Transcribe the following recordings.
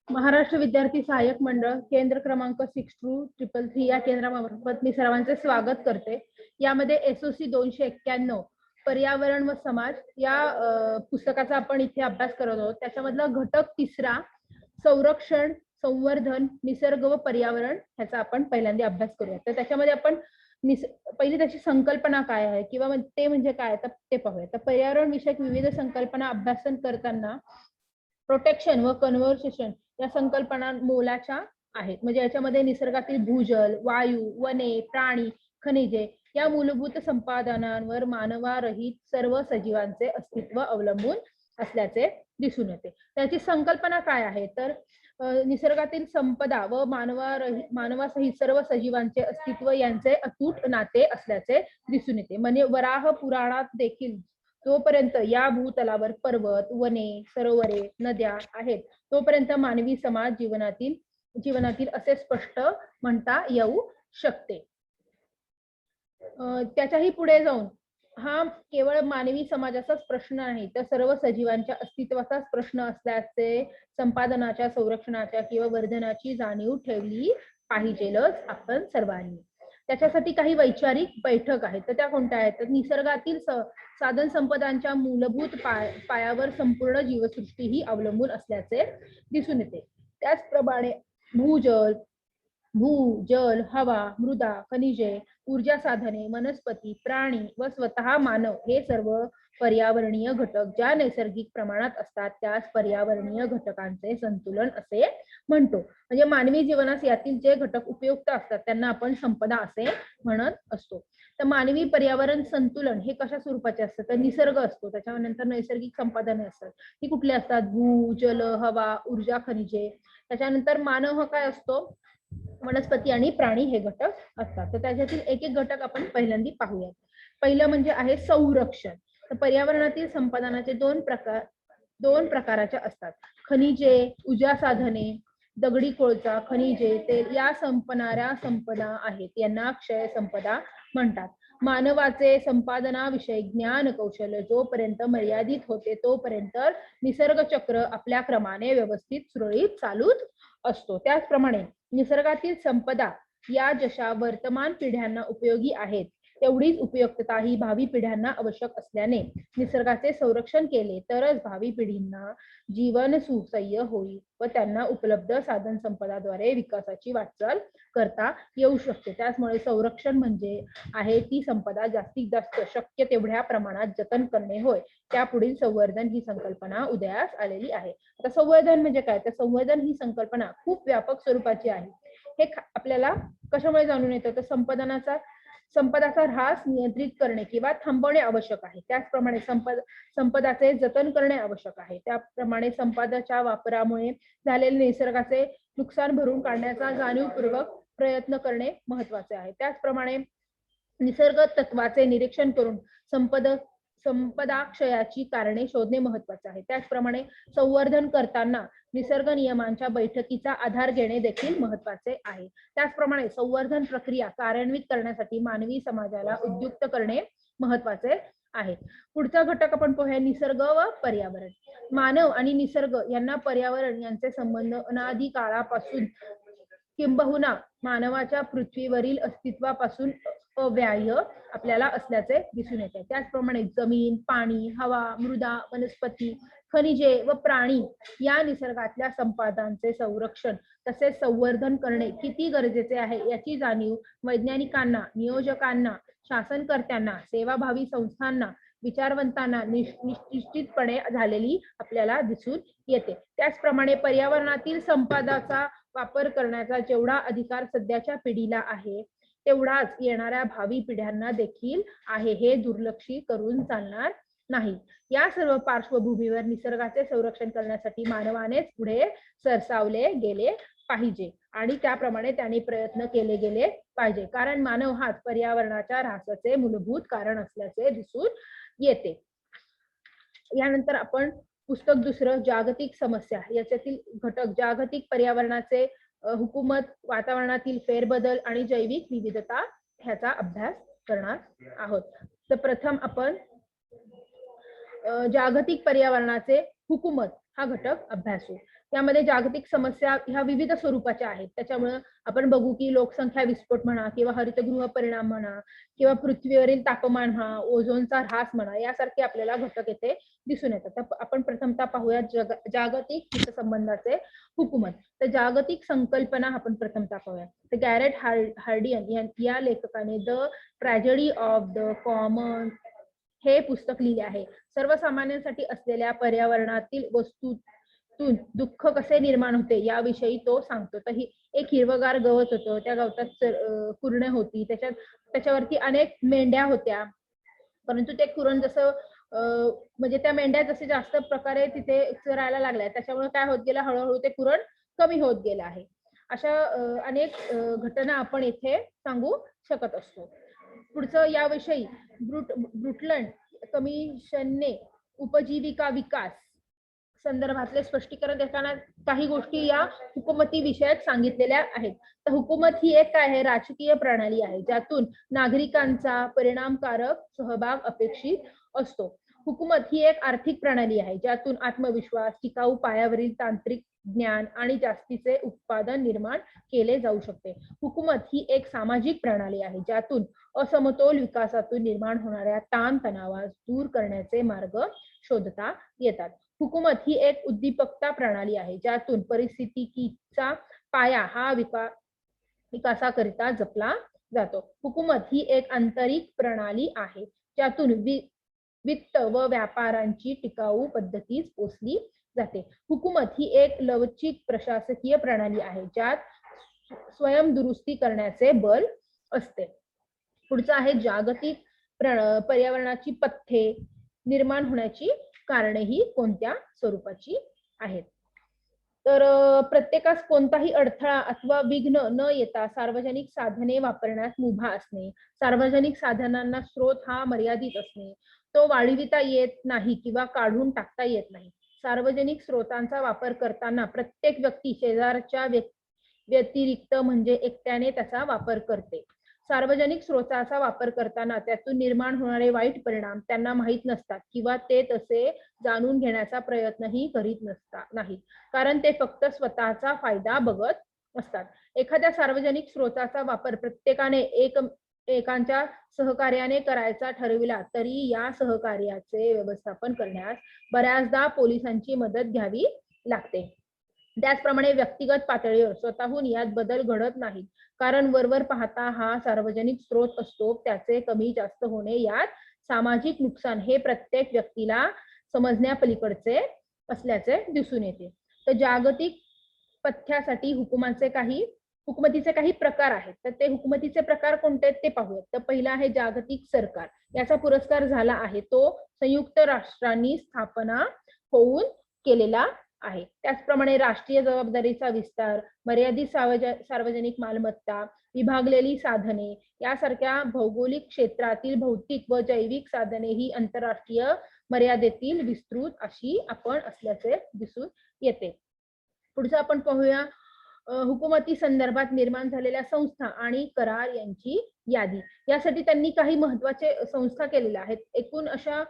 महाराष्ट्र विद्यार्थी सहाय्यक मंडळ केंद्र क्रमांक 6233 या केंद्रामार्फत मी सर्वांचे स्वागत करते। यामध्ये SOC 291 पर्यावरण व समाज या पुस्तकाचा आपण इथे अभ्यास करत आहोत। त्याच्यामधला घटक तिसरा संरक्षण, संवर्धन, निसर्ग व पर्यावरण ह्याचा आपण पहिल्यांदा अभ्यास करूया। तर त्याच्यामध्ये आपण पहिली त्याची संकल्पना काय आहे किंवा ते म्हणजे काय तर ते पाहूया। तर पर्यावरण विषयक विविध संकल्पना अभ्यासन करताना प्रोटेक्शन व कन्व्हर्सेशन या संकल्पना मोलाच्या आहेत। म्हणजे याच्यामध्ये निसर्गातील भूजल, वायू, वने, प्राणी, खनिजे या मूलभूत संपादनांवर मानवारहित सर्व सजीवांचे अस्तित्व अवलंबून असल्याचे दिसून येते। त्याची संकल्पना काय आहे तर निसर्गातील संपदा व मानवासहित सर्व सजीवांचे अस्तित्व यांचे अतूट नाते असल्याचे दिसून येते। म्हणजे वराह पुराणात देखील जोपर्यंत या भूतलावर पर्वत, वने, सरोवरे, नद्या आहेत तोपर्यंत मानवी समाज जीवनातील असे स्पष्ट म्हणता येऊ शकते। त्याच्याही पुढे जाऊन हा केवळ मानवी समाजाचाच प्रश्न नाही तर सर्व सजीवांच्या अस्तित्वाचाच प्रश्न असल्याचे संपादनाच्या, संरक्षणाच्या किंवा वर्धनाची जाणीव ठेवली पाहिजेलच आपण सर्वांनी। त्याच्यासाठी काही वैचारिक बैठक आहेत तर त्या कोणत्या आहेत तर निसर्गातील साधन संपदांच्या मूलभूत पायावर संपूर्ण जीवसृष्टी ही अवलंबून असल्याचे दिसून येते। त्याचप्रमाणे भू, जल, हवा, मृदा, खनिजे, ऊर्जा साधने, वनस्पती, प्राणी व स्वतः मानव हे सर्व पर्यावरणीय घटक ज्या नैसर्गिक प्रमाणात असतात त्यास पर्यावरणीय घटकांचे संतुलन असे म्हणतो। म्हणजे मानवी जीवनास यातील जे घटक उपयुक्त असतात त्यांना आपण संपदा असे म्हणत असतो। तर मानवी पर्यावरण संतुलन हे कशा स्वरूपाचे असतात तर निसर्ग असतो, त्याच्यानंतर नैसर्गिक संपादने असतात, ती कुठली असतात भू, जल, हवा, ऊर्जा, खनिजे, त्याच्यानंतर मानव हा काय असतो वनस्पती आणि प्राणी हे घटक असतात। तर त्याच्यातील एक एक घटक आपण पहिल्यांदा पाहूयात। पहिलं म्हणजे आहे संरक्षण। तर पर्यावरणातील संपादनाचे दोन प्रकारच्या असतात, खनिजे, ऊर्जा साधने, दगडी कोळसा, खनिजे, तेल या संपणाऱ्या संपदा आहेत, यांना क्षय संपदा म्हणतात। मानवाचे संपादनाविषयी ज्ञान कौशल्य जोपर्यंत मर्यादित होते तोपर्यंत निसर्ग चक्र आपल्या क्रमाने व्यवस्थित सुरळीत चालूच असतो। त्याचप्रमाणे निसर्गातील संपदा या जशा वर्तमान पिढ्यांना उपयोगी आहेत तेवढीच उपयुक्तता ही भावी पिढ्यांना आवश्यक असल्याने निसर्गाचे संरक्षण केले तरच भावी पिढींना जीवन सुसह्य होईल व त्यांना उपलब्ध साधन संपदाद्वारे विकासाची वाटचाल करता येऊ शकते। त्यामुळे संरक्षण म्हणजे आहे ती संपदा जास्तीत जास्त शक्य तेवढ्या प्रमाणात जतन करणे होय। त्यापुढील संवर्धन ही संकल्पना उदयास आलेली आहे। आता संवर्धन म्हणजे काय तर संवर्धन ही संकल्पना खूप व्यापक स्वरूपाची आहे। हे आपल्याला कशामुळे जाणून येतं तर संपदाचा ऱ्हास नियंत्रित करणे किंवा थांबवणे आवश्यक आहे। त्याचप्रमाणे संपदाचे जतन करणे आवश्यक आहे। त्याप्रमाणे संपदाच्या वापरामुळे झालेले निसर्गाचे नुकसान भरून काढण्याचा जाणीवपूर्वक प्रयत्न करणे महत्वाचे आहे। त्याचप्रमाणे निसर्ग तत्वाचे निरीक्षण करून संपदा क्षयाची कारणे शोधणे महत्वाचे आहे। त्याचप्रमाणे संवर्धन करताना निसर्ग नियमांच्या बैठकीचा आधार घेणे देखील महत्वाचे आहे। त्याचप्रमाणे संवर्धन प्रक्रिया कार्यान्वित करण्यासाठी मानवी समाजाला उद्युक्त करणे महत्वाचे आहे। पुढचा घटक आपण पाहूया निसर्ग व पर्यावरण। मानव आणि निसर्ग यांना पर्यावरण यांचे संबंध अनादी काळापासून किंबहुना मानवाच्या पृथ्वीवरील अस्तित्वापासून अव्याह्य आपल्याला असल्याचे दिसून येते। त्याचप्रमाणे जमीन, पाणी, हवा, मृदा, वनस्पती, खनिजे व प्राणी या निसर्गातल्या संपदांचे संरक्षण तसेच संवर्धन करणे किती गरजेचे आहे याची जाणीव वैज्ञानिकांना, नियोजकांना, शासनकर्त्यांना, सेवाभावी संस्थांना, विचारवंतांना निश्चितपणे झालेली आपल्याला दिसून येते। त्याचप्रमाणे पर्यावरणातील संपदाचा वापर करण्याचा जेवढा अधिकार सध्याच्या पिढीला आहे तेवढाच येणाऱ्या भावी पिढ्यांना देखील आहे, हे दुर्लक्षित करून चालणार नाही। या सर्व पार्श्वभूमीवर निसर्गाचे संरक्षण करण्यासाठी मानवानेच पुढे सरसावले गेले पाहिजे आणि त्याप्रमाणे त्यांनी प्रयत्न केले गेले पाहिजे, कारण मानव हाच पर्यावरणाच्या ऱ्हासाचे मूलभूत कारण असल्याचे दिसून येते। यानंतर आपण पुस्तक दुसरं जागतिक समस्या याच्यातील घटक जागतिक पर्यावरणाचे हुकूमत, वातावरणातील फेरबदल आणि जैविक विविधता ह्याचा अभ्यास करणार आहोत। तर प्रथम आपण जागतिक पर्यावरणाचे हुकूमत हा घटक अभ्यासू. यामध्ये जागतिक समस्या ह्या विविध स्वरूपाच्या आहेत. त्याच्यामुळे आपण बघू की लोकसंख्या विस्फोट म्हणा किंवा हरितगृह परिणाम म्हणा किंवा पृथ्वीवरील तापमान म्हणा, ओझोनचा ह्रास म्हणा, यासारखे आपल्याला घटक येथे दिसून येतात. तर आपण प्रथमतः पाहूया जागतिक हितसंबंधाचे हुकूमत. तर जागतिक संकल्पना आपण प्रथमतः पाहूया. तर गॅरेट हार्डियन या लेखकाने the tragedy of the common हे पुस्तक लिहिले आहे. सर्वसामान्यांसाठी असलेल्या पर्यावरणातील वस्तूतून दुःख कसे निर्माण होते याविषयी तो सांगतो. तर ही एक हिरवगार गवत होतं, त्या गवतात कुरणे होती, त्याच्यावरती अनेक मेंढ्या होत्या, परंतु ते कुरण जसं म्हणजे त्या मेंढ्या जसे जास्त प्रकारे तिथे चरायला लागल्या त्याच्यामुळे काय होत गेलं, हळूहळू ते कुरण कमी होत गेलं आहे. अशा अनेक घटना आपण इथे सांगू शकत असतो. पुढचं याविषयी ब्रुटलंड कमिशनने उपजीविका विकास संदर्भातले स्पष्टीकरण देताना काही गोष्टी या हुकुमती विषयक सांगितलेल्या आहेत. तर हुकुमत ही एक काय आहे, राजकीय प्रणाली आहे ज्यातून नागरिकांचा परिणामकारक सहभाग अपेक्षित असतो. हुकुमत ही एक आर्थिक प्रणाली आहे ज्यातून आत्मविश्वास, टिकाऊ पायावरील तांत्रिक ज्ञान आणि जास्तीचे उत्पादन निर्माण केले जाऊ शकते. हुकुमत ही एक सामाजिक प्रणाली आहे ज्यातून असमतोल विकासातून निर्माण होणाऱ्या ताण तणावास दूर करण्याचे मार्ग शोधता येतात. हुकुमत ही एक उद्दीपकता प्रणाली आहे ज्यातून परिस्थितीचा पाया हा विकासाकरिता जपला जातो. हुकुमत ही एक आंतरिक प्रणाली आहे ज्यातून वित्त व व्यापारांची टिकाऊ पद्धतीस पोचली जाते. हुकुमत ही एक लवचिक प्रशासकीय प्रणाली आहे ज्यात स्वयंदुरुस्ती करण्याचे बल असते. पुढचं आहे जागतिक पर्यावरणाची पथ्ये निर्माण होण्याची कारणे ही कोणत्या स्वरूपाची आहेत. तर प्रत्येकास कोणताही अडथळा अथवा विघ्न न येता सार्वजनिक साधने वापरण्यास मुभा असणे, सार्वजनिक साधनांना स्रोत हा मर्यादित असणे, तो वाढविता येत नाही किंवा काढून टाकता येत नाही. सार्वजनिक स्रोतांचा वापर करताना प्रत्येक व्यक्ती शेजारच्या व्यतिरिक्त म्हणजे एकट्याने त्याचा वापर करते. सार्वजनिक स्रोताचा वापर करताना त्यातून निर्माण होणारे वाईट परिणाम त्यांना माहीत नसतात किंवा ते तसे जाणून घेण्याचा प्रयत्नही करीत नाहीत, कारण ते फक्त स्वतःचा फायदा बघत असतात. एखाद्या सार्वजनिक स्रोताचा वापर प्रत्येकाने एकांच्या सहकार्याने करायचा ठरविला तरी या सहकार्याचे व्यवस्थापन करण्यास बऱ्याचदा पोलिसांची मदत घ्यावी लागते. त्याचप्रमाणे व्यक्तिगत पातळीवर स्वतःहून यात बदल घडत नाहीत, कारण वरवर पाहता हा सार्वजनिक स्रोत असतो, त्याचे कमी जास्त होणे यात सामाजिक नुकसान हे प्रत्येक व्यक्तीला समजण्यापलीकडचे असल्याचे दिसून येते. तर जागतिक पथ्यासाठी हुकुमतीचे काही प्रकार आहेत. तर ते हुकुमतीचे प्रकार कोणते आहेत ते पाहूयात. तर पहिला आहे जागतिक सरकार. याचा पुरस्कार झाला आहे तो संयुक्त राष्ट्रांनी स्थापना होऊन केलेला आहे. त्याचप्रमाणे राष्ट्रीय जबाबदारीचा विस्तार, मर्यादित सार्वजनिक मालमत्ता, विभागलेली साधने यासारख्या भौगोलिक क्षेत्रातील भौतिक व जैविक साधने ही आंतरराष्ट्रीय मर्यादेतील विस्तृत अशी आपण असल्याचे दिसून येते. पुढचं आपण पाहूया हुकुमती संदर्भात निर्माण झालेल्या संस्था आणि करार यांची यादी. यासाठी त्यांनी काही महत्वाचे संस्था केलेल्या आहेत. एकूण अशा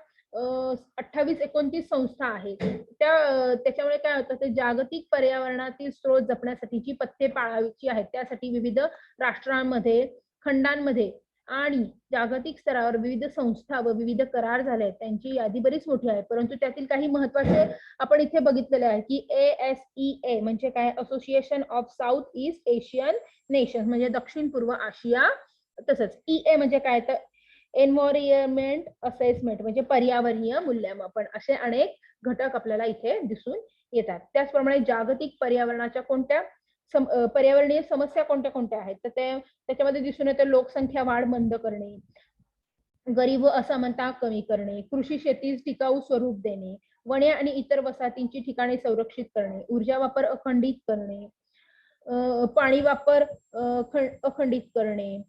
28-29 संस्था आहेत. त्याच्यामुळे काय होतं, ते जागतिक पर्यावरणातील स्रोत जपण्यासाठीची पथ्ये पाळावीची आहेत. त्यासाठी विविध राष्ट्रांमध्ये, खंडांमध्ये आणि जागतिक स्तरावर विविध संस्था व विविध करार झाले आहेत. त्यांची यादी बरीच मोठी आहे, परंतु त्यातील काही महत्वाचे आपण इथे बघितलेले आहे की ASEA म्हणजे काय, association of south east Asian nations म्हणजे दक्षिण पूर्व आशिया. तसंच EA म्हणजे काय, तर एन्व्हायरमेंट असेसमेंट म्हणजे पर्यावरणीय मूल्यमापन. असे अनेक घटक आपल्याला इथे दिसून येतात. त्याचप्रमाणे जागतिक पर्यावरणाच्या पर्यावरणीय समस्या कोणत्या कोणत्या आहेत, तर त्याच्यामध्ये दिसून येतं लोकसंख्या वाढ मंद करणे, गरीब व असमानता कमी करणे, कृषी शेतीस टिकाऊ स्वरूप देणे, वने आणि इतर वसाहतींची ठिकाणे संरक्षित करणे, ऊर्जा वापर अखंडित करणे, पाणी वापर अखंडित करणे,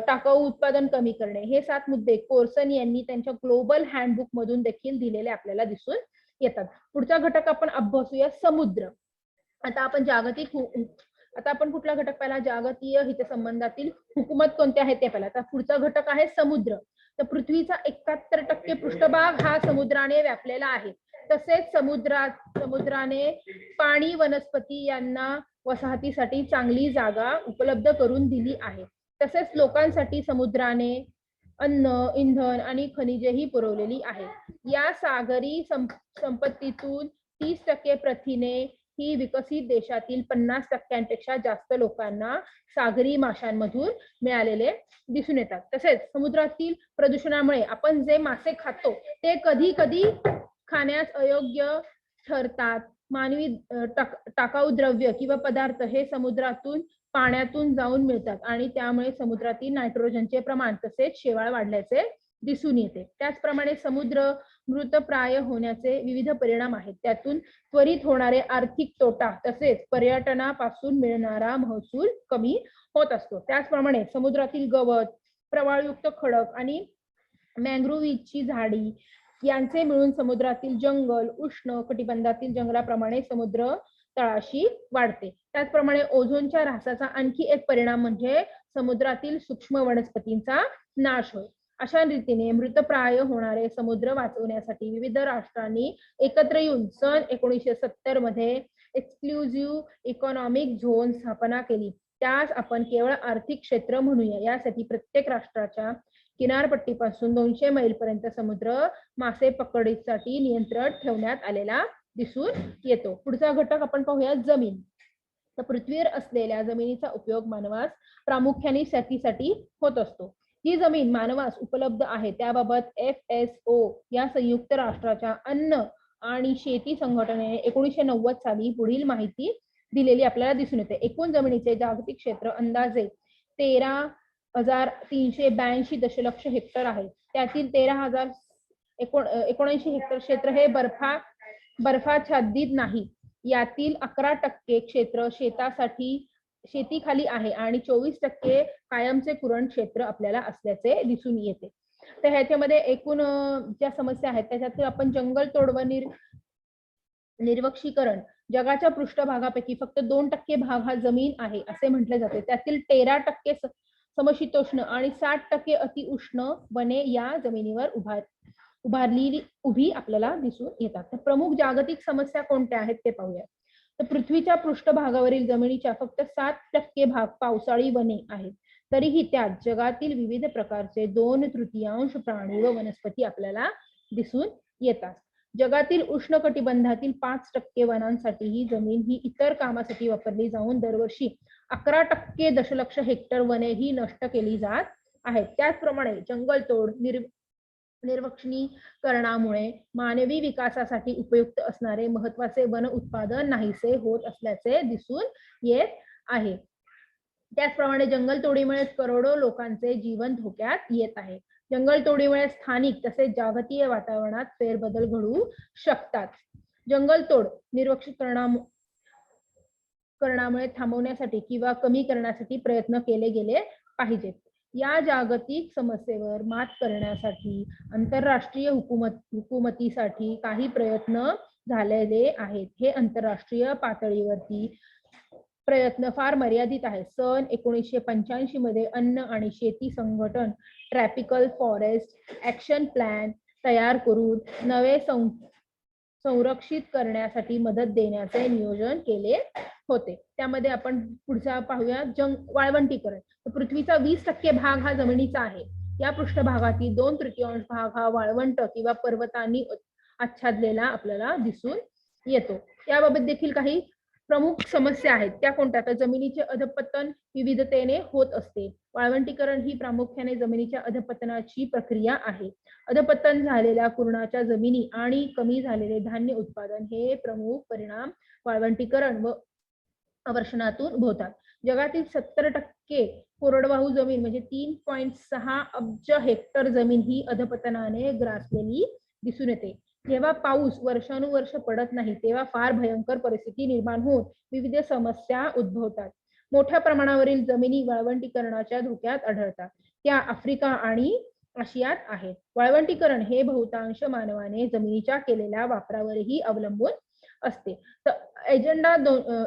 टाकाऊ उत्पादन कमी करणे. हे 7 मुद्दे कोर्सन यांनी त्यांच्या ग्लोबल हँडबुक मधून देखील दिलेले आपल्याला दिसून येतात. पुढचा घटक आपण अभ्यासूया, समुद्र. आता आपण कुठला घटक पाहिला, जागतिक हितसंबंधातील हुकुमत कोणते आहेत ते पाहिला. तर पुढचा घटक आहे समुद्र. तर पृथ्वीचा 71% पृष्ठभाग हा समुद्राने व्यापलेला आहे. तसेच समुद्राने पाणी, वनस्पती यांना वसाहतीसाठी चांगली जागा उपलब्ध करून दिली आहे. तसेच लोकांसाठी समुद्राने अन्न, इंधन आणि खनिजेही पुरवलेली आहे. या सागरी संपत्तीतून 30% प्रथिने ही विकसित देशातील 50% जास्त लोकांना सागरी माशांमधून मिळालेले दिसून येतात. तसेच समुद्रातील प्रदूषणामुळे आपण जे मासे खातो ते कधी कधी खाण्यास अयोग्य ठरतात. मानवी टाकाऊ द्रव्य किंवा पदार्थ हे समुद्रातून पाण्यातून जाऊन मिळतात आणि त्यामुळे समुद्रातील नायट्रोजनचे प्रमाण तसेच शेवाळ वाढल्याचे दिसून येते. त्याचप्रमाणे समुद्र मृतप्राय होण्याचे विविध परिणाम आहेत. त्यातून त्वरित होणारे आर्थिक तोटा तसेच पर्यटनापासून मिळणारा महसूल कमी होत असतो. त्याचप्रमाणे समुद्रातील गवत, प्रवाळयुक्त खडक आणि मॅंग्रोव्हची झाडी यांचे मिळून समुद्रातील जंगल उष्ण कटिबंधातील जंगलाप्रमाणे समुद्र तळाशी वाढते. त्याचप्रमाणे ओझोनच्या ऱ्हासाचा आणखी एक परिणाम म्हणजे समुद्रातील सूक्ष्म वनस्पतींचा नाश होय. अशा रीतीने मृतप्राय होणारे समुद्र वाचवण्यासाठी विविध राष्ट्रांनी एकत्र येऊन सन 1970 मध्ये एक्सक्लुझिव्ह इकॉनॉमिक झोन स्थापना केली. त्यास आपण केवळ आर्थिक क्षेत्र म्हणूया. यासाठी प्रत्येक राष्ट्राच्या किनारपट्टीपासून 200 मैल पर्यंत समुद्र मासे पकडीसाठी नियंत्रण ठेवण्यात आलेला दिसून येतो. पुढचा घटक आपण पाहूया जमीन. तर पृथ्वीवर असलेल्या जमिनीचा उपयोग मानवास प्रामुख्याने शेतीसाठी होत असतो. ही जमीन मानवास उपलब्ध आहे त्याबाबत FSO या संयुक्त राष्ट्राच्या अन्न आणि शेती संघटनेने 1990 साली पुढील माहिती दिलेली आपल्याला दिसून येते. एकूण जमिनीचे जागतिक क्षेत्र अंदाजे 13,382 दशलक्ष हेक्टर आहे. त्यातील 13,079 हेक्टर क्षेत्र हे बर्फाच्छादित नाही. यातील 11% क्षेत्र शेतीखाली आहे आणि 24% कायमचे कुरण क्षेत्र आपल्याला असल्याचे दिसून येते. तर ह्याच्यामध्ये एकूण ज्या समस्या आहेत त्याच्यात आपण जंगलतोड व निर्वक्षीकरण, जगाच्या पृष्ठभागापैकी फक्त 2% भाग हा जमीन आहे असे म्हटले जाते. त्यातील 13% समशीतोष्ण आणि 60% अतिउष्ण वने या जमिनीवर उभी आपल्याला दिसून येतात. तर प्रमुख जागतिक समस्या कोणत्या आहेत ते पाहूया. तर पृथ्वीच्या पृष्ठभागावरील जमिनीच्या फक्त 7% भाग पावसाळी वने आहेत. तरीही त्यात जगातील विविध प्रकारचे 2/3 प्राणी व वनस्पती आपल्याला दिसून येतात. जगातील उष्ण कटिबंधातील 5% वनांसाठी ही जमीन ही इतर कामासाठी वापरली जाऊन दरवर्षी 11% दशलक्ष हेक्टर वने ही नष्ट केली जात आहेत. त्याचप्रमाणे जंगलतोड निर्वक्षणीकरणामुळे मानवी विकासासाठी उपयुक्त असणारे महत्वाचे वन उत्पादन नाहीसे होत असल्याचे दिसून येत आहे. त्याचप्रमाणे जंगलतोडीमुळे करोडो लोकांचे जीवन धोक्यात येत आहे. जंगलतोडीमुळे स्थानिक तसेच जागतिक वातावरणात फेरबदल घडू शकतात. जंगलतोड निर्वक्षीकरणामुळे थांबवण्यासाठी किंवा कमी करण्यासाठी प्रयत्न केले गेले पाहिजेत. या जागतिक समस्येवर मात करण्यासाठी आंतरराष्ट्रीय हुकुमतीसाठी काही प्रयत्न झालेले आहेत. हे आंतरराष्ट्रीय पातळीवरती प्रयत्न फार मर्यादित आहे. सन 1985 मध्ये अन्न आणि शेती संघटन ट्रॉपिकल फॉरेस्ट ऍक्शन प्लॅन तयार करून नवे संरक्षित करण्यासाठी मदत देण्याचे नियोजन केले होते. त्यामध्ये आपण पुढचा पाहूया वाळवंटीकरण. पृथ्वीचा 20% भाग हा जमिनीचा आहे. या पृष्ठभागातील 2/3 भाग हा वाळवंट किंवा पर्वतांनी आच्छादलेला आपल्याला दिसून येतो. याबाबत देखील काही प्रमुख समस्या आहेत. त्या कोणत्या? तर जमिनीचे अधपतन विविधतेने होत असते. वाळवंटीकरण ही प्रामुख्याने जमिनीच्या अधपतनाची प्रक्रिया आहे. अधपतन झालेल्या कुरणाच्या जमिनी आणि कमी झालेले धान्य उत्पादन हे प्रमुख परिणाम वाळवंटीकरण व अवर्षणातून उद्भवतात. जगातील 70% कोरडवाहू जमीन म्हणजे 3.6 अब्ज हेक्टर जमीन ही अधपतनाने ग्रासलेली दिसून येते. जेव्हा पाऊस वर्षानुवर्ष पडत नाही तेव्हा फार भयंकर परिस्थिती निर्माण होऊन विविध समस्या उद्भवतात. मोठ्या प्रमाणावरील जमिनी वाळवंटीकरणाच्या धोक्यात आढळतात. त्या आफ्रिका आणि आशियात आहेत. वाळवंटीकरण हे बहुतांश मानवाने जमिनीच्या केलेल्या वापरावरही अवलंबून असते. तर एजेंडा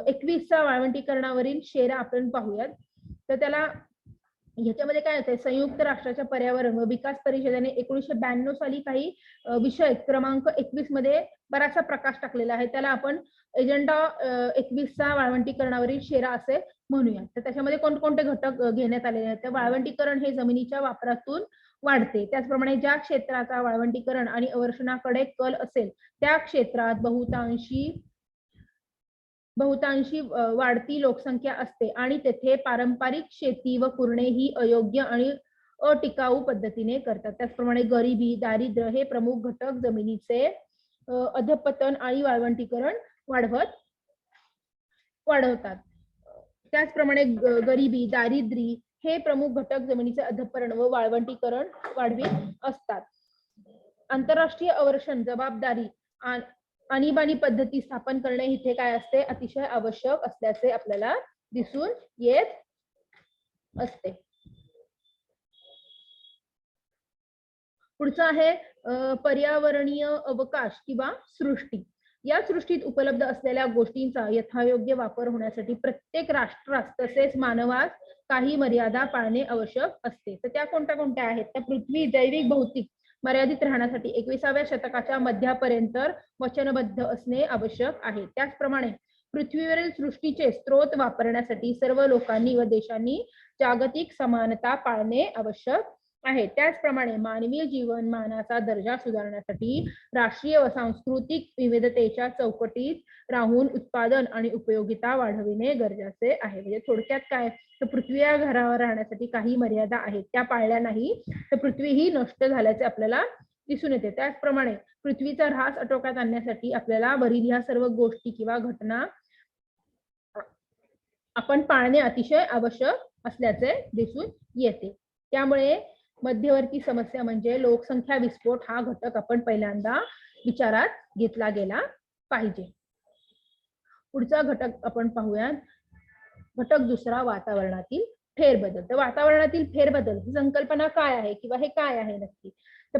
21 चा वाळवंटीकरणावरील शेरा आपण पाहूयात. तर त्याला ह्याच्यामध्ये काय होतंय, संयुक्त राष्ट्राच्या पर्यावरण व विकास परिषदेने 1992 साली काही विषय क्रमांक 21 मध्ये बराचसा प्रकाश टाकलेला आहे. त्याला आपण एजेंडा 21चा वाळवंटीकरणावरील शेरा असे म्हणूया. तर त्याच्यामध्ये कोणकोणते घटक घेण्यात आलेले आहेत. तर वाळवंटीकरण हे जमिनीच्या वापरातून वाढते. त्याचप्रमाणे ज्या क्षेत्राचा वाळवंटीकरण आणि अवर्षणाकडे कल असेल त्या क्षेत्रात बहुतांशी वाढती लोकसंख्या असते आणि तेथे पारंपरिक शेती व कुरणे ही अयोग्य आणि अटिकाऊ पद्धतीने करतात. त्याचप्रमाणे गरिबी, दारिद्र्य हे प्रमुख घटक जमिनीचे अधपतन आणि वाळवंटीकरण वाढवतात. त्याचप्रमाणे गरिबी, दारिद्र्य हे प्रमुख घटक जमिनीचे अधपतन व वाळवंटीकरण वाढवित असतात. आंतरराष्ट्रीय अवर्षण जबाबदारी आणीबाणी पद्धती स्थापन करणे इथे काय असते, अतिशय आवश्यक असल्याचे आपल्याला दिसून येत असते. पुढचं आहे पर्यावरणीय अवकाश किंवा सृष्टी. या सृष्टीत उपलब्ध असलेल्या गोष्टींचा यथायोग्य वापर होण्यासाठी प्रत्येक राष्ट्रास तसेच मानवास काही मर्यादा पाळणे आवश्यक असते. तर त्या कोणत्या कोणत्या आहेत, तर पृथ्वी जैविक भौतिक मर्यादित राहण्यासाठी 21व्या शतकाच्या मध्यापर्यंत वचनबद्ध असणे आवश्यक आहे. त्याचप्रमाणे पृथ्वीवरील सृष्टीचे स्रोत वापरण्यासाठी सर्व लोकांनी व देशांनी जागतिक समानता पाळणे आवश्यक आहे. त्याचप्रमाणे मानवी जीवनमानाचा दर्जा सुधारण्यासाठी राष्ट्रीय व सांस्कृतिक विविधतेच्या चौकटीत राहून उत्पादन आणि उपयोगिता वाढविणे गरजेचे आहे. म्हणजे थोडक्यात काय, तर पृथ्वी या घरावर राहण्यासाठी काही मर्यादा आहेत, त्या पाळल्या नाही तर पृथ्वी ही नष्ट झाल्याचे आपल्याला दिसून येते. त्याचप्रमाणे पृथ्वीचा ऱ्हास आटोक्यात आणण्यासाठी आपल्याला वरील ह्या सर्व गोष्टी किंवा घटना आपण पाळणे अतिशय आवश्यक असल्याचे दिसून येते. त्यामुळे मध्यवर्ती समस्या म्हणजे लोकसंख्या विस्फोट हा घटक आपण पहिल्यांदा विचारात घेतला गेला पाहिजे. पुढचा घटक आपण पाहूयात, घटक दुसरा, वातावरणातील फेरबदल. तर वातावरणातील फेरबदल ही संकल्पना काय आहे किंवा हे काय आहे नक्की, तर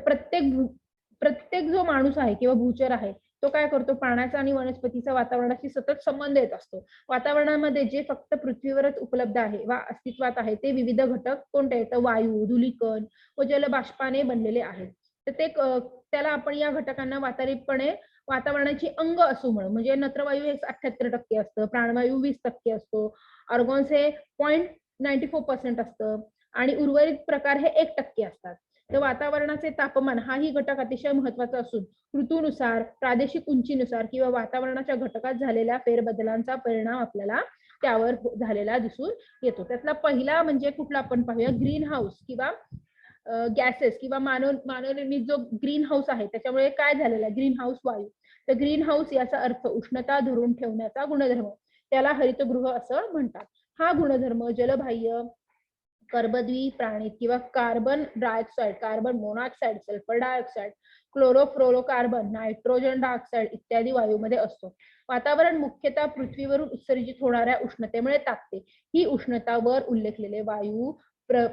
प्रत्येक जो माणूस आहे किंवा भूचर आहे तो काय करतो, प्राण्याचा आणि वनस्पतीचा वातावरणाशी सतत संबंध येत असतो. वातावरणामध्ये जे फक्त पृथ्वीवरच उपलब्ध आहे वा अस्तित्वात आहे ते विविध घटक कोणते आहेत, वायू, धुलीकण व जलबाष्पाने बनलेले आहेत. तर त्याला आपण या घटकांना वातावरणीयपणे वातावरणाची अंग असो म्हणून, म्हणजे नत्रवायू हे 78% असतं, प्राणवायू 20% असतो, आर्गॉन्स हे 0.94% असतं आणि उर्वरित प्रकार हे 1% असतात. तर वातावरणाचे तापमान हाही घटक अतिशय महत्वाचा असून ऋतूनुसार, प्रादेशिक उंचीनुसार किंवा वातावरणाच्या घटकात झालेल्या फेरबदलांचा परिणाम आपल्याला त्यावर झालेला दिसून येतो. त्यातला पहिला म्हणजे कुठला आपण पाहूया, ग्रीन हाऊस किंवा गॅसेस किंवा मानवनिर्मित जो ग्रीन हाऊस आहे त्याच्यामुळे काय झालेला आहे, ग्रीन हाऊस वायू. तर ग्रीन हाऊस याचा अर्थ उष्णता धरून ठेवण्याचा गुणधर्म, त्याला हरितगृह असं म्हणतात. हा गुणधर्म जलबाह्य कर्बद्वी प्राणित किंवा carbon dioxide, carbon monoxide, sulphur dioxide, chlorofluorocarbon, nitrogen dioxide इत्यादी वायूमध्ये असतो. वातावरण मुख्यतः पृथ्वीवरून उत्सर्जित होणाऱ्या उष्णतेमुळे तापते. ही उष्णता वर उल्लेखलेले वायू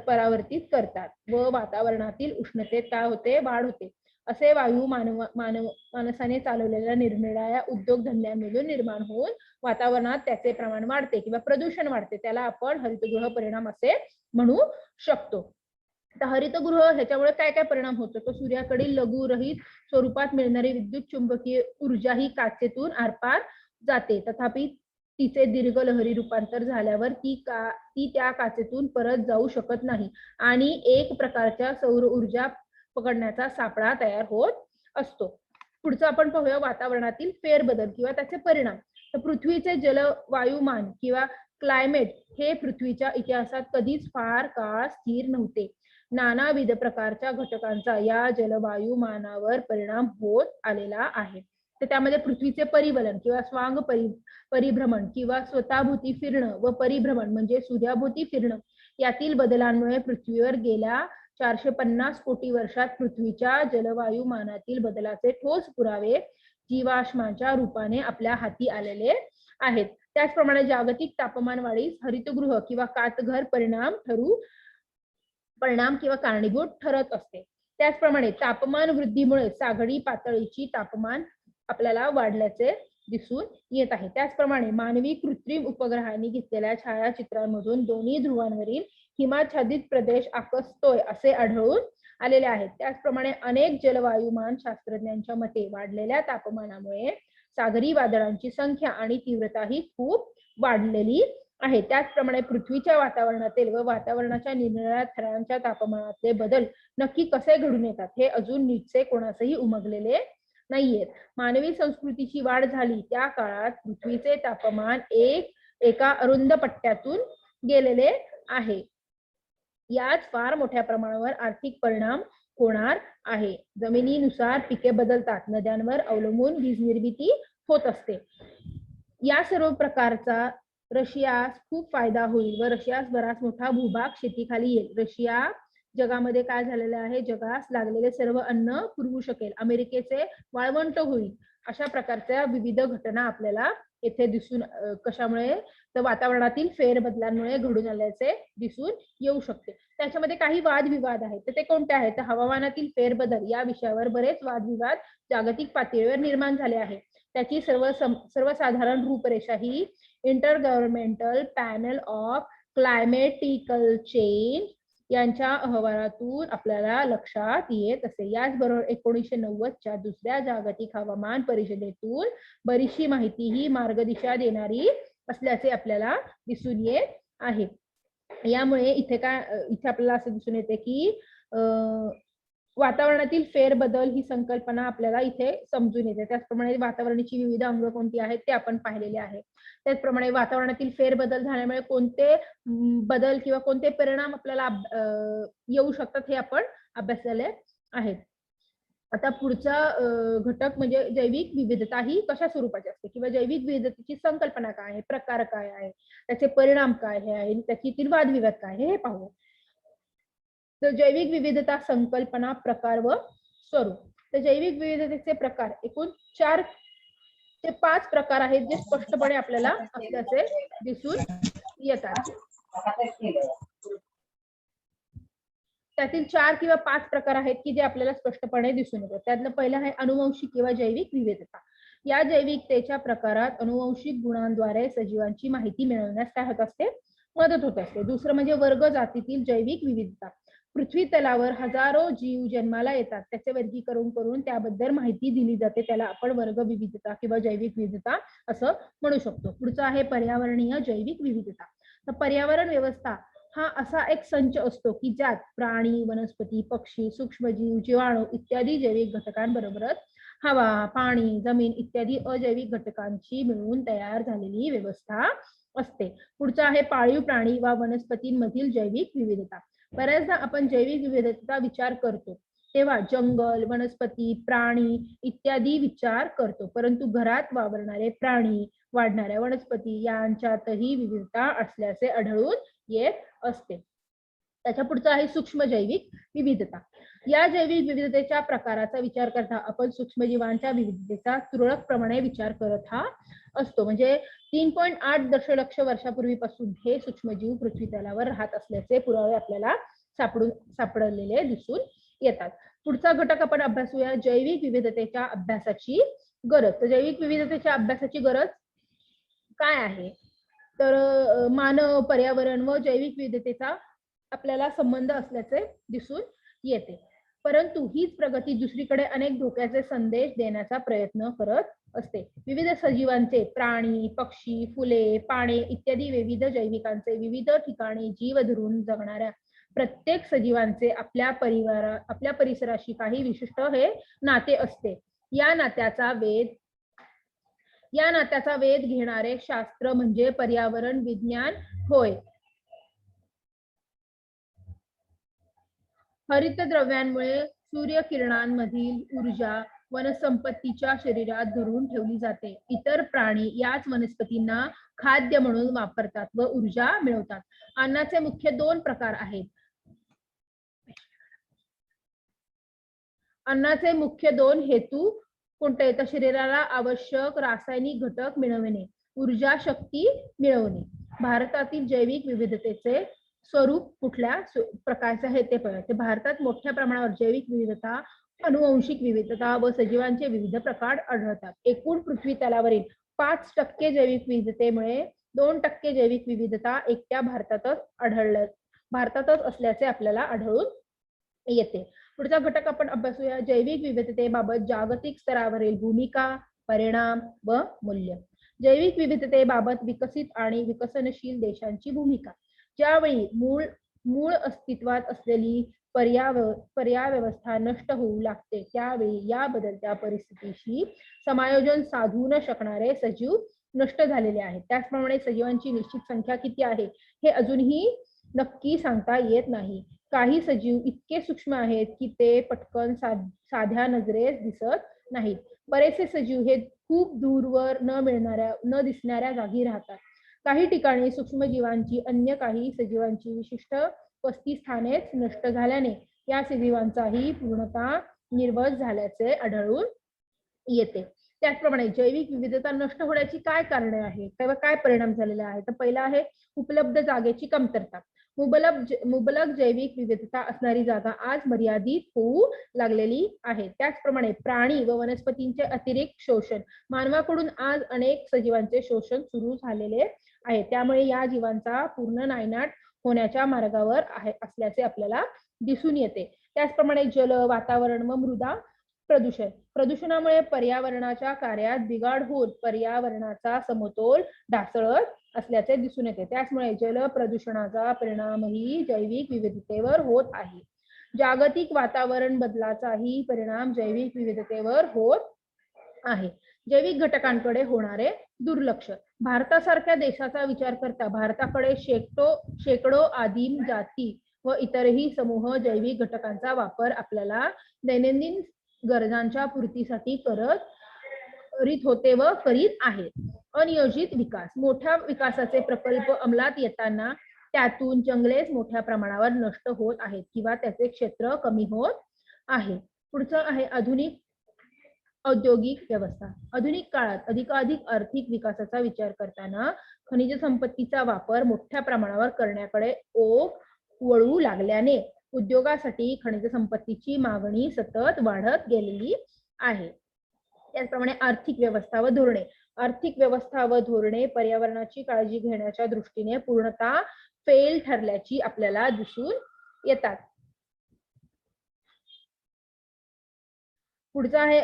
परावर्तित करतात व वातावरणातील उष्णतेत काय होते, वाढ होते. असे वायू माणसाने चालवलेल्या निरनिराळ्या उद्योगधंद्यांमधून निर्माण होऊन वातावरणात त्याचे प्रमाण वाढते किंवा प्रदूषण वाढते. त्याला आपण हरितगृह परिणाम असे म्हणू शकतो. तर हरितगृह ह्याच्यामुळे काय काय परिणाम होतो, तो सूर्याकडील लघुरहित स्वरूपात मिळणारी विद्युत चुंबकीय ऊर्जा ही काचेतून आरपार जाते. तथापि तिचे दीर्घ लहरी रूपांतर झाल्यावर ती त्या काचेतून परत जाऊ शकत नाही आणि एक प्रकारच्या सौर ऊर्जा पकडण्याचा सापळा तयार होत असतो. पुढचं आपण पाहूया, वातावरणातील फेरबदल किंवा त्याचे परिणाम. तर पृथ्वीचे जलवायुमान किंवा क्लायमेट हे पृथ्वीच्या इतिहासात कधीच फार काळ स्थिर नव्हते. नानाविध प्रकारच्या घटकांचा या जलवायुमानावर परिणाम होत आलेला आहे. तर त्यामध्ये पृथ्वीचे परिवलन किंवा स्वांग परिभ्रमण किंवा स्वतःभोवती फिरणं व परिभ्रमण म्हणजे सूर्याभोवती फिरणं यातील बदलांमुळे पृथ्वीवर गेल्या 450 कोटी वर्षात पृथ्वीच्या जलवायुमानातील बदलाचे ठोस पुरावे जीवाश्माच्या रूपाने आपल्या हाती आलेले आहेत. त्याचप्रमाणे जागतिक तापमान वाढीस हरितगृह किंवा काचघर परिणाम किंवा कारणीभूत ठरत असते. त्याचप्रमाणे तापमान वृद्धीमुळे सागरी पातळीची तापमान आपल्याला वाढल्याचे दिसून येत आहे. त्याचप्रमाणे मानवी कृत्रिम उपग्रहांनी घेतलेल्या छायाचित्रांमधून दोन्ही ध्रुवांवरील हिमाच्छादित प्रदेश आकसतोय असे आढळून आलेले आहेत. त्याचप्रमाणे अनेक जलवायुमान शास्त्रज्ञांच्या मते वाढलेल्या तापमानामुळे सागरी वादळांची संख्या आणि तीव्रताही खूप वाढलेली आहे. त्याचप्रमाणे पृथ्वीच्या वातावरणातील व वातावरणाच्या निरनिराळ्या थरांच्या तापमानातले बदल नक्की कसे घडून येतात हे अजून नीटसे कोणासही उमगलेले नाहीयेत. मानवी संस्कृतीची वाढ झाली त्या काळात पृथ्वीचे तापमान एका अरुंद पट्ट्यातून गेलेले आहे. यात फार मोठ्या प्रमाणावर आर्थिक परिणाम होणार आहे. जमिनीनुसार पिके बदलतात, नद्यांवर अवलंबून वीज निर्मिती होत असते. या सर्व प्रकारचा रशियास खूप फायदा होईल व रशियास बराच मोठा भूभाग शेतीखाली येईल. रशिया जगामध्ये काय झालेलं आहे, जगास लागलेले सर्व अन्न पुरवू शकेल. अमेरिकेचे वाळवंट होईल. अशा प्रकारच्या विविध घटना आपल्याला येथे दिसून कशामुळे तर वातावरणातील फेरबदलांमुळे घडून आल्याचे दिसून येऊ शकते. त्याच्यामध्ये काही वादविवाद आहेत. तर ते कोणते आहेत, तर हवामानातील फेरबदल या विषयावर बरेच वादविवाद जागतिक पातळीवर निर्माण झाले आहे. त्याची सर्वसाधारण रूपरेषा ही intergovernmental panel of climatical change यांच्या अहवालातून आपल्याला लक्षात येत असे. याचबरोबर 1990च्या दुसऱ्या जागतिक हवामान परिषदेतून बरीचशी माहिती ही मार्गदिशा देणारी असल्याचे आपल्याला दिसून येत आहे. यामुळे इथे आपल्याला असं दिसून येते की वातावरणातील फेरबदल ही संकल्पना आपल्याला इथे समजून येते. त्याचप्रमाणे वातावरणाची विविध अंग कोणती आहेत ते आपण पाहिलेले आहे. त्याचप्रमाणे वातावरणातील फेरबदल झाल्यामुळे कोणते बदल किंवा कोणते परिणाम आपल्याला येऊ शकतात हे आपण अभ्यासलेले आहेत. आता पुढचा घटक म्हणजे जैविक विविधता ही कशा स्वरूपाची असते किंवा जैविक विविधतेची संकल्पना काय आहे, प्रकार काय आहे, त्याचे परिणाम काय हे आहे, त्याच्यातील वादविवाद काय हे पाहू. तर जैविक विविधता संकल्पना, प्रकार व स्वरूप. तर जैविक विविधतेचे प्रकार एकूण 4 ते 5 प्रकार आहेत जे स्पष्टपणे आपल्याला असल्याचे दिसून येतात. त्यातील 4 किंवा 5 प्रकार आहेत की जे आपल्याला स्पष्टपणे दिसून येतात. त्यातलं पहिलं आहे अनुवंशिक किंवा जैविक विविधता. या जैविकतेच्या प्रकारात अनुवंशिक गुणांद्वारे सजीवांची माहिती मिळवण्यास काय होत असते, मदत होत असते. दुसरं म्हणजे वर्ग जातीतील जैविक विविधता. पृथ्वी तलावर हजारो जीव जन्माला येतात, त्याचे वर्गीकरण करून त्याबद्दल माहिती दिली जाते. त्याला आपण वर्ग विविधता किंवा जैविक विविधता असं म्हणू शकतो. पुढचं आहे पर्यावरणीय जैविक विविधता. तर पर्यावरण व्यवस्था हा असा एक संच असतो की ज्यात प्राणी, वनस्पती, पक्षी, सूक्ष्मजीव, जीवाणू इत्यादी जैविक घटकांबरोबरच हवा, पाणी, जमीन इत्यादी अजैविक घटकांची मिळून तयार झालेली व्यवस्था असते. पुढचं आहे पाळीव प्राणी वा वनस्पतींमधील जैविक विविधता. बऱ्याचदा आपण जैविक विविधतेचा विचार करतो तेव्हा जंगल, वनस्पती, प्राणी इत्यादी विचार करतो, परंतु घरात वावरणारे प्राणी, वाढणाऱ्या वनस्पती यांच्यातही विविधता असल्याचे आढळून येत असते. त्याच्या पुढचं आहे सूक्ष्म जैविक विविधता. या जैविक विविधतेच्या प्रकाराचा विचार करता आपण सूक्ष्मजीवांच्या विविधतेचा तुरळक प्रमाणे विचार करत असतो. म्हणजे 3.8 दशलक्ष वर्षापूर्वीपासून हे सूक्ष्मजीव पृथ्वी तलावर राहत असल्याचे पुरावे आपल्याला सापडलेले दिसून येतात. पुढचा घटक आपण अभ्यासूया, जैविक विविधतेच्या अभ्यासाची गरज. तर जैविक विविधतेच्या अभ्यासाची गरज काय आहे, तर मानव, पर्यावरण व जैविक विविधतेचा आपल्याला संबंध असल्याचे दिसून येते. परंतु हीच प्रगती दुसरीकडे अनेक धोक्याचे संदेश देण्याचा प्रयत्न करत असते. विविध सजीवांचे, प्राणी, पक्षी, फुले, पाने इत्यादी विविध जैविकांचे विविध ठिकाणी जीव धरून जगणाऱ्या प्रत्येक सजीवांचे आपल्या परिसराशी काही विशिष्ट हे नाते असते. या नात्याचा वेध घेणारे शास्त्र म्हणजे पर्यावरण विज्ञान होय. हरितद्रव्यांमुळे सूर्यकिरणांमधील ऊर्जा वनसंपत्तीच्या शरीरात धरून ठेवली जाते. इतर प्राणी याच वनस्पतींना खाद्य म्हणून वापरतात व ऊर्जा मिळवतात. अन्नाचे मुख्य 2 प्रकार आहेत. अन्नाचे मुख्य 2 हेतू कोणते, तर शरीराला आवश्यक रासायनिक घटक मिळवणे, ऊर्जा शक्ती मिळवणे. भारतातील जैविक विविधतेचे स्वरूप कुठल्या प्रकारचे आहे ते पाहूया. भारतात मोठ्या प्रमाणावर जैविक विविधता अनुवांशिक विविधता व सजीवांचे विविध प्रकार आढळतात. एकूण पृथ्वी तलावरील 5% जैविक विविधतेमुळे 2% जैविक विविधता एकट्या भारतातच असल्याचे आपल्याला आढळून येते. पुढचा घटक आपण अभ्यासूया. जैविक विविधतेबाबत जागतिक स्तरावरील भूमिका, परिणाम व मूल्य. जैविक विविधतेबाबत विकसित आणि विकसनशील देशांची भूमिका. ज्यावेळी मूळ अस्तित्वात असलेली पर्याय व्यवस्था नष्ट होऊ लागते, त्यावेळी या बदलत्या परिस्थितीशी समायोजन साधू न शकणारे सजीव नष्ट झालेले आहेत. त्याचप्रमाणे सजीवांची निश्चित संख्या किती आहे हे अजूनही नक्की सांगता येत नाही. काही सजीव इतके सूक्ष्म आहेत की ते पटकन साध्या नजरेस दिसत नाहीत. बरेचसे सजीव हे खूप दूरवर न दिसणाऱ्या जागी राहतात. काही ठिकाणी सूक्ष्मजीवांची अन्य काही सजीवांची विशिष्ट वस्तीस्थानेच नष्ट झाल्याने या सजीवांचाही पूर्णतः निर्वस झाल्याचे आढळून येते. त्याचप्रमाणे जैविक विविधता नष्ट होण्याची काय कारणे आहेत किंवा काय परिणाम झालेले आहेत, तर पहिला आहे उपलब्ध जागेची कमतरता. मुबलक जैविक विविधता असणारी जागा आज मर्यादित होऊ लागलेली आहे. त्याचप्रमाणे प्राणी व वनस्पतींचे अतिरिक्त शोषण. मानवाकडून आज अनेक सजीवांचे शोषण सुरू झालेले आहे. त्यामुळे या जीवांचा पूर्ण नायनाट होण्याच्या मार्गावर असल्याचे आपल्याला दिसून येते. त्याचप्रमाणे जल, वातावरण व मृदा प्रदूषणामुळे पर्यावरणाच्या कार्यात बिघाड होत पर्यावरणाचा समतोल ढासळत असल्याचे दिसून येते. त्याचमुळे जल प्रदूषणाचा परिणामही जैविक विविधतेवर होत आहे. जागतिक वातावरण बदलाचाही परिणाम जैविक विविधतेवर होत आहे. जैविक घटकांकडे होणारे दुर्लक्ष. भारतासारख्या देशाचा विचार करता भारताकडे शेकडो आदिम जाती व इतरही समूह जैविक घटकांचा वापर आपल्याला दैनंदिन गरजांच्या पूर्तीसाठी करीत होते व करीत आहेत. अनियोजित विकास. मोठ्या विकासाचे प्रकल्प अंमलात येताना त्यातून जंगलेच मोठ्या प्रमाणावर नष्ट होत आहेत किंवा त्याचे क्षेत्र कमी होत आहे. पुढचं आहे आधुनिक औद्योगिक व्यवस्था. आधुनिक काळात अधिकाधिक आर्थिक विकासाचा विचार करताना खनिज संपत्तीचा वापर मोठ्या प्रमाणावर करण्याकडे ओघ वळू लागल्याने उद्योगासाठी खनिज संपत्तीची मागणी सतत वाढत गेलेली आहे. त्याचप्रमाणे आर्थिक व्यवस्था व धोरणे. आर्थिक व्यवस्था व धोरणे पर्यावरणाची काळजी घेण्याच्या दृष्टीने पूर्णतः फेल ठरल्याची आपल्याला दिसून येतात. पुढचा आहे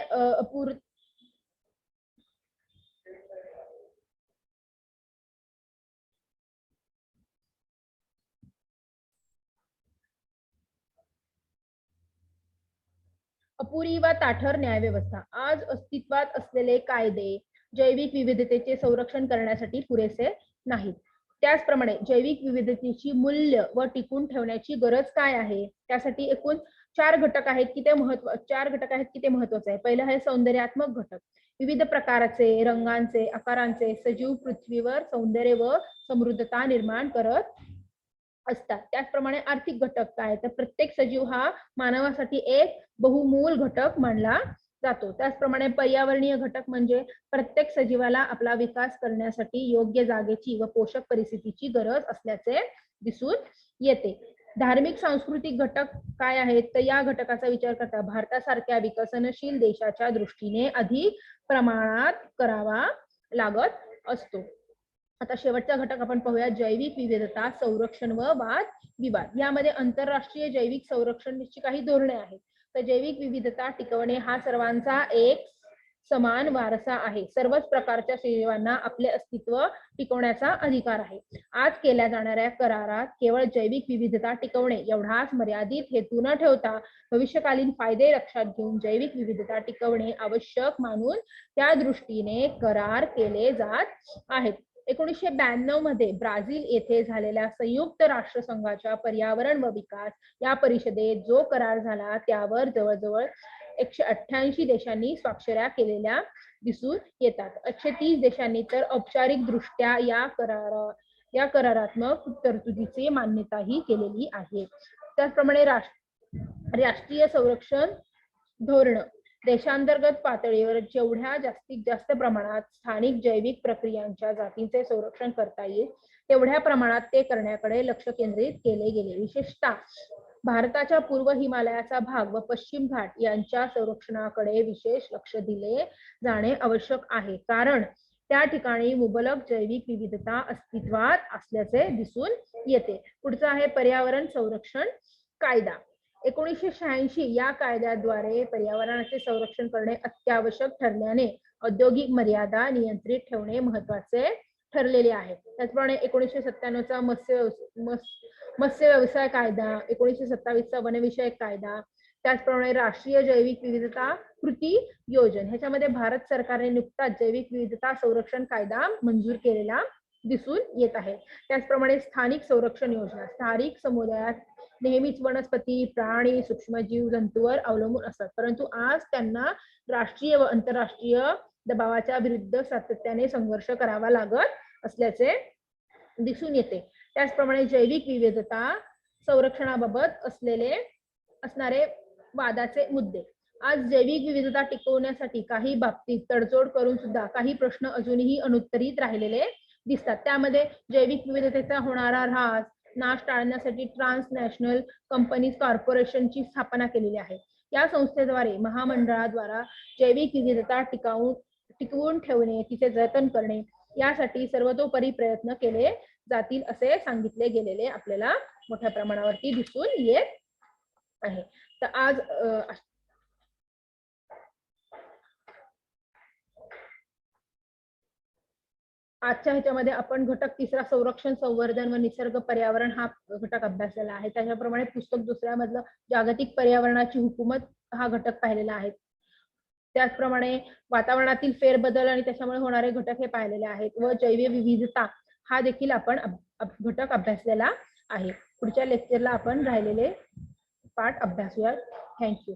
अपुरी व ताठर न्यायव्यवस्था. आज अस्तित्वात असलेले कायदे जैविक विविधतेचे संरक्षण करण्यासाठी पुरेसे नाहीत. त्याचप्रमाणे जैविक विविधतेची मूल्य व टिकून ठेवण्याची गरज काय आहे, त्यासाठी एकूण 4 घटक आहेत की ते महत्वाचे आहे. पहिलं आहे सौंदर्यात्मक घटक. विविध प्रकारचे, रंगांचे, आकारांचे सजीव पृथ्वीवर सौंदर्य व समृद्धता निर्माण करत असतात. त्याचप्रमाणे आर्थिक घटक काय, तर प्रत्येक सजीव हा मानवासाठी एक बहुमूल घटक मानला जातो. त्याचप्रमाणे पर्यावरणीय घटक म्हणजे प्रत्येक सजीवाला आपला विकास करण्यासाठी योग्य जागेची व पोषक परिस्थितीची गरज असल्याचे दिसून येते. धार्मिक सांस्कृतिक घटक काय आहेत, तर या घटकाचा विचार करता भारतासारख्या विकसनशील देशाच्या दृष्टीने अधिक प्रमाणात करावा लागत असतो. आता शेवटचा घटक आपण पाहूया, जैविक विविधता संरक्षण व वाद विवाद. यामध्ये आंतरराष्ट्रीय जैविक संरक्षणाची काही धोरणे आहेत. तर जैविक विविधता टिकवणे हा सर्वांचा एक समान वारसा आहे. सर्वच प्रकारच्या सजीवांना आपले अस्तित्व टिकवण्याचा अधिकार आहे. आज केल्या जाणाऱ्या करारात केवळ जैविक विविधता टिकवणे एवढाच मर्यादित हेतू न ठेवता भविष्यकालीन फायदे लक्षात घेऊन जैविक विविधता टिकवणे आवश्यक मानून त्या दृष्टीने करार केले जात आहेत. 1992 मध्ये ब्राझील येथे झालेल्या संयुक्त राष्ट्रसंघाच्या पर्यावरण व विकास या परिषदेत जो करार झाला त्यावर जवळजवळ 188 देशांनी स्वाक्षऱ्या केलेल्या दिसून येतात. 130 देशांनी तर औपचारिक दृष्ट्या या करारात्मक तरतुदीची मान्यताही केलेली आहे. त्याचप्रमाणे राष्ट्रीय संरक्षण धोरण. देशांतर्गत पातळीवर जेवढ्या जास्तीत जास्त प्रमाणात स्थानिक जैविक प्रक्रियांच्या जातींचे संरक्षण करता येईल तेवढ्या प्रमाणात ते करण्याकडे लक्ष केंद्रित केले गेले. विशेषतः भारताच्या पूर्व हिमालयाचा भाग व पश्चिम घाट यांच्या संरक्षणाकडे विशेष लक्ष दिले जाणे आवश्यक आहे, कारण त्या ठिकाणी मुबलक जैविक विविधता अस्तित्वात असल्याचे दिसून येते. पुढचा आहे पर्यावरण संरक्षण कायदा. 1986 या कायद्याद्वारे पर्यावरणाचे संरक्षण करणे अत्यावश्यक ठरल्याने औद्योगिक मर्यादा नियंत्रित ठेवणे महत्वाचे ठरलेले आहे. त्याचप्रमाणे 1997 चा मत्स्य व्यवसाय कायदा, 1927 चा वनविषयक कायदा, त्याचप्रमाणे राष्ट्रीय जैविक विविधता कृती योजना, ह्याच्यामध्ये भारत सरकारने नुकताच जैविक विविधता संरक्षण कायदा मंजूर केलेला दिसून येत आहे. त्याचप्रमाणे स्थानिक संरक्षण योजना, स्थानिक समुदायात नेहमीच वनस्पती, प्राणी, सूक्ष्मजीव, जंतूवर अवलंबून असतात, परंतु आज त्यांना राष्ट्रीय व आंतरराष्ट्रीय दबावाच्या विरुद्ध सातत्याने संघर्ष करावा लागत असल्याचे दिसून येते. त्याचप्रमाणे जैविक विविधता संरक्षणाबाबत असणारे वादाचे मुद्दे. आज जैविक विविधता टिकवण्यासाठी काही बाबतीत तडजोड करून सुद्धा काही प्रश्न अजूनही अनुत्तरित राहिलेले दिसतात. त्यामध्ये जैविक विविधतेचा होणारा ऱ्हास, नाश टाळण्यासाठी ट्रान्सनॅशनल कंपनीज कॉर्पोरेशनची स्थापना केलेली आहे. या संस्थेद्वारे महामंडळाद्वारा जैविक विविधता टिकवून ठेवणे, तिचे जतन करणे यासाठी सर्वतोपरी प्रयत्न केले जातील असे सांगितले गेलेले आपल्याला मोठ्या प्रमाणावरती दिसून येत आहे. तर आज आजच्या ह्याच्यामध्ये आपण घटक तिसरा संरक्षण, संवर्धन व निसर्ग पर्यावरण हा घटक अभ्यासलेला आहे. त्याच्याप्रमाणे पुस्तक दुसऱ्यामधलं जागतिक पर्यावरणाची हुकूमत हा घटक पाहिलेला आहे. त्याचप्रमाणे वातावरणातील फेरबदल आणि त्याच्यामुळे होणारे घटक हे पाहिलेले आहेत व जैव विविधता हा देखील आपण घटक अभ्यासलेला आहे. पुढच्या लेक्चरला आपण राहिलेले पाठ अभ्यासूया. थँक्यू.